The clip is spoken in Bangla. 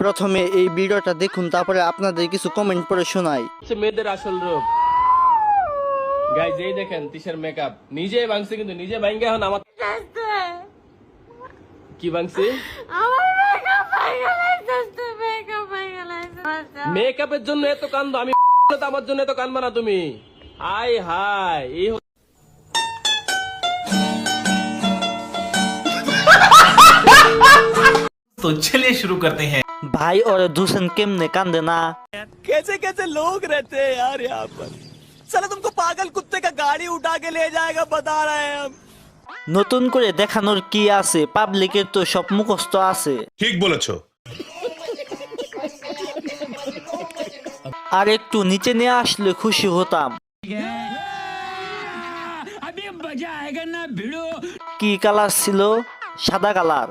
প্রথমে এই ভিডিওটা দেখুন, তারপরে আপনাদের কিছু কমেন্ট পড়ে শোনাই। মেয়েদের আসল রূপ গাইজ, এই দেখেন তিশার মেকআপ নিজে ভাঙছে, কিন্তু নিজে ভাঙগে এখন আমার কি ভাঙছি? মেকআপের জন্য এত কান্দো, আমি আমার জন্য এত কান্দবা না তুমি। হাই হাই, এই तो चलिए शुरू करते हैं। ভাই ওরে দুসেন কেমনে কান্দে না? कैसे कैसे लोग रहते हैं यार यहाँ पर। साला तुमको पागल कुत्ते का गाड़ी उठा के ले जाएगा, बता रहे हैं हम। নতুন করে দেখানোর কি আছে? পাবলিকের তো সব মুখস্থ আছে। ঠিক বলেছো। আর একটু নিচে নিয়ে আসলে খুশি হতাম। কি কালার ছিল? সাদা কালার।